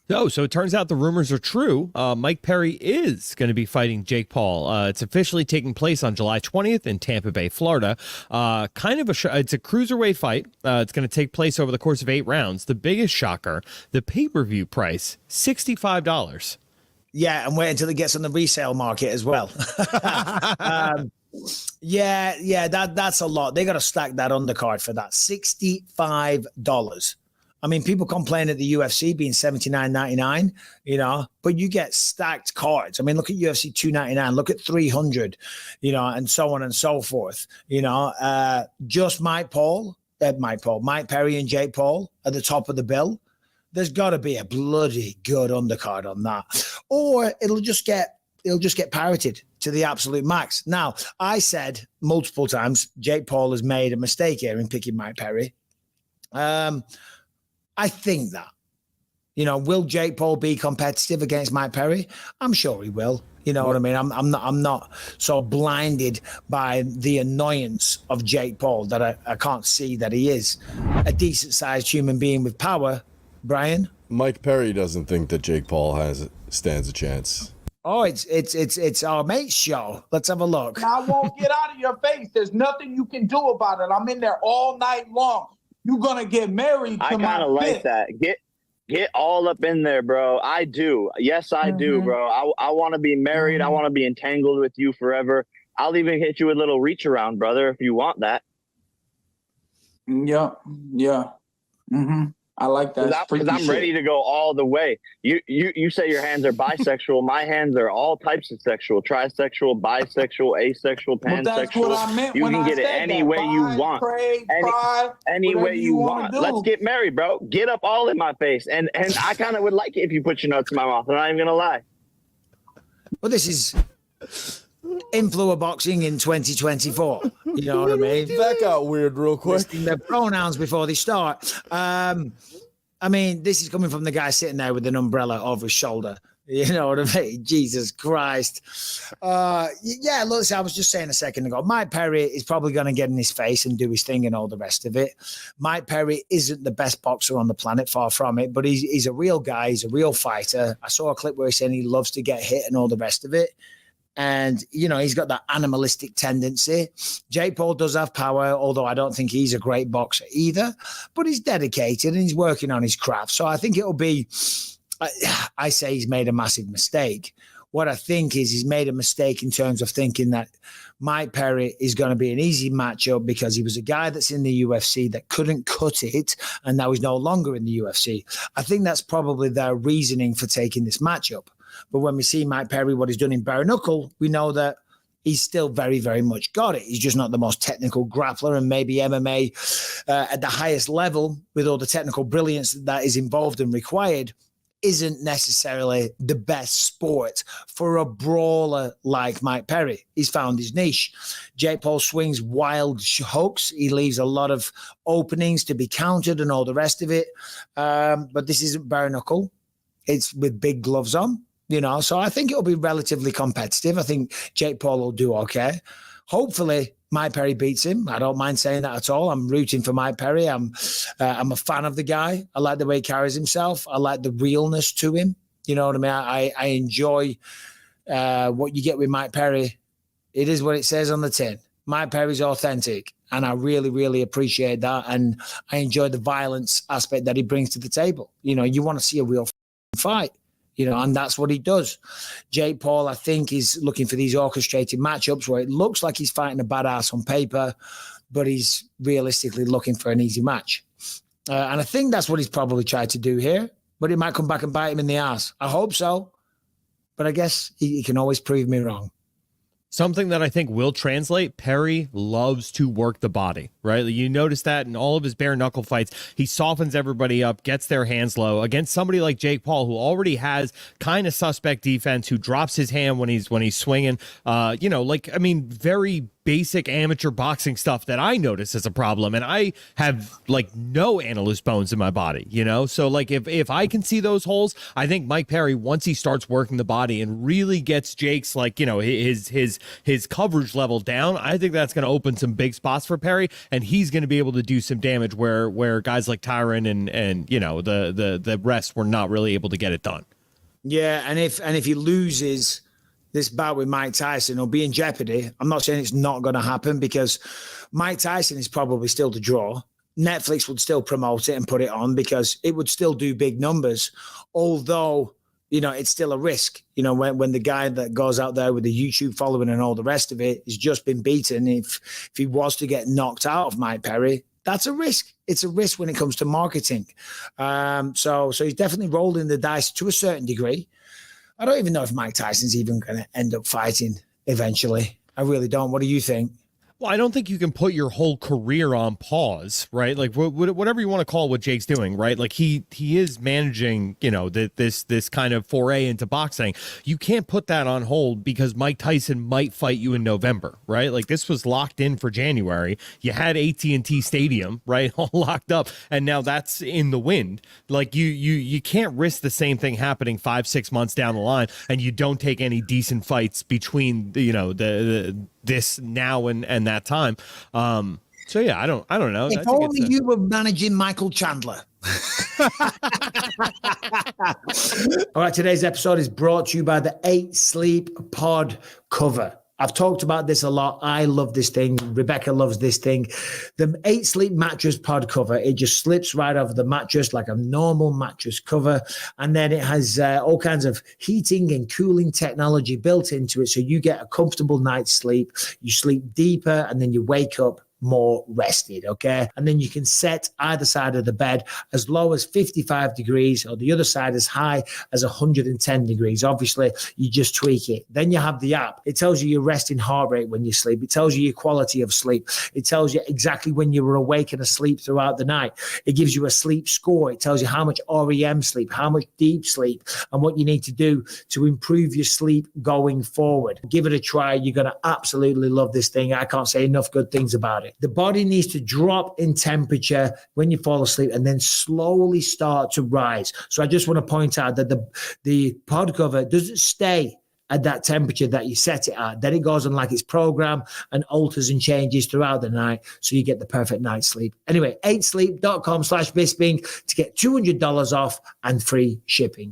Oh, so it turns out the rumors are true. Mike Perry is going to be fighting Jake Paul. It's officially taking place on July 20th in Tampa Bay, Florida. It's a cruiserweight fight. It's going to take place over the course of 8 rounds. The biggest shocker, the pay-per-view price, $65. Yeah, and wait until it gets on the resale market as well. That's a lot. They got to stack that undercard for that. $65. I mean, people complain at the UFC being $79.99, but you get stacked cards. I mean, look at UFC 299, look at 300, and so on and so forth. Just Mike Perry and Jake Paul at the top of the bill. There's got to be a bloody good undercard on that, or it'll just get parroted to the absolute max. Now, I said multiple times, Jake Paul has made a mistake here in picking Mike Perry. I think that, will Jake Paul be competitive against Mike Perry? I'm sure he will. You know what I mean? I'm not so blinded by the annoyance of Jake Paul that I can't see that he is a decent sized human being with power. Brian? Mike Perry doesn't think that Jake Paul stands a chance. Oh, it's our mate's show. Let's have a look. I won't get out of your face. There's nothing you can do about it. I'm in there all night long. You're gonna get married to I kind of like that. Get all up in there, bro. I do. Yes, I do, bro. I want to be married. I want to be entangled with you forever. I'll even hit you with a little reach around, brother, if you want that. Yeah. I like that. Because I'm ready to go all the way. You say your hands are bisexual. My hands are all types of sexual: trisexual, bisexual, asexual, pansexual. That's what I meant. You can get it any way you want. Any way you want. Let's get married, bro. Get up all in my face. And I kind of would like it if you put your nuts in my mouth. I'm not even gonna lie. Well, this is influencer boxing in 2024. You know what I mean? That got weird real quick. Listing their pronouns before they start. I mean, this is coming from the guy sitting there with an umbrella over his shoulder. You know what I mean? Jesus Christ. Look, I was just saying a second ago, Mike Perry is probably going to get in his face and do his thing and all the rest of it. Mike Perry isn't the best boxer on the planet, far from it, but he's a real guy. He's a real fighter. I saw a clip where he's saying he loves to get hit and all the rest of it. And, he's got that animalistic tendency. Jake Paul does have power, although I don't think he's a great boxer either. But he's dedicated and he's working on his craft. So I think it'll be, I say he's made a massive mistake. What I think is he's made a mistake in terms of thinking that Mike Perry is going to be an easy matchup because he was a guy that's in the UFC that couldn't cut it, and now he's no longer in the UFC. I think that's probably their reasoning for taking this matchup. But when we see Mike Perry, what he's done in bare knuckle, we know that he's still very, very much got it. He's just not the most technical grappler, and maybe MMA at the highest level with all the technical brilliance that is involved and required isn't necessarily the best sport for a brawler like Mike Perry. He's found his niche. Jake Paul swings wild hooks. He leaves a lot of openings to be countered and all the rest of it. But this isn't bare knuckle. It's with big gloves on. So I think it'll be relatively competitive. I think Jake Paul will do okay. Hopefully, Mike Perry beats him. I don't mind saying that at all. I'm rooting for Mike Perry. I'm a fan of the guy. I like the way he carries himself. I like the realness to him. You know what I mean? I enjoy what you get with Mike Perry. It is what it says on the tin. Mike Perry's authentic, and I really, really appreciate that. And I enjoy the violence aspect that he brings to the table. You want to see a real fight. And that's what he does. Jake Paul, I think, is looking for these orchestrated matchups where it looks like he's fighting a badass on paper, but he's realistically looking for an easy match. And I think that's what he's probably tried to do here, but it might come back and bite him in the ass. I hope so, but I guess he can always prove me wrong. Something that I think will translate, Perry loves to work the body, right? You notice that in all of his bare knuckle fights, he softens everybody up, gets their hands low against somebody like Jake Paul, who already has kind of suspect defense, who drops his hand when he's swinging, very basic amateur boxing stuff that I notice as a problem. And I have no analyst bones in my body, So if I can see those holes, I think Mike Perry, once he starts working the body and really gets Jake's his coverage level down, I think that's going to open some big spots for Perry. and he's going to be able to do some damage where guys like Tyron and the rest were not really able to get it done. Yeah, and if he loses this bout with Mike Tyson, he'll be in jeopardy. I'm not saying it's not going to happen, because Mike Tyson is probably still to draw. Netflix would still promote it and put it on because it would still do big numbers, although, it's still a risk. When the guy that goes out there with the YouTube following and all the rest of it has just been beaten, if he was to get knocked out of Mike Perry, that's a risk. It's a risk when it comes to marketing. So he's definitely rolling the dice to a certain degree. I don't even know if Mike Tyson's even going to end up fighting eventually. I really don't. What do you think? Well, I don't think you can put your whole career on pause, right? Like whatever you want to call what Jake's doing, right? Like he is managing, this kind of foray into boxing. You can't put that on hold because Mike Tyson might fight you in November, right? Like this was locked in for January. You had AT&T Stadium, right, all locked up, and now that's in the wind. Like you can't risk the same thing happening 5-6 months down the line, and you don't take any decent fights between this now and that time. So yeah, I don't know. If only you were managing Michael Chandler. All right, today's episode is brought to you by the 8 Sleep Pod cover. I've talked about this a lot. I love this thing. Rebecca loves this thing. The 8 Sleep mattress pod cover, it just slips right over the mattress like a normal mattress cover. And then it has all kinds of heating and cooling technology built into it. So you get a comfortable night's sleep. You sleep deeper and then you wake up more rested, okay? And then you can set either side of the bed as low as 55 degrees or the other side as high as 110 degrees. Obviously, you just tweak it. Then you have the app. It tells you your resting heart rate when you sleep. It tells you your quality of sleep. It tells you exactly when you were awake and asleep throughout the night. It gives you a sleep score. It tells you how much REM sleep, how much deep sleep, and what you need to do to improve your sleep going forward. Give it a try. You're going to absolutely love this thing. I can't say enough good things about it. The body needs to drop in temperature when you fall asleep and then slowly start to rise. So I just want to point out that the pod cover doesn't stay at that temperature that you set it at. Then it goes on like its program and alters and changes throughout the night so you get the perfect night's sleep. Anyway, 8sleep.com/Bisping to get $200 off and free shipping.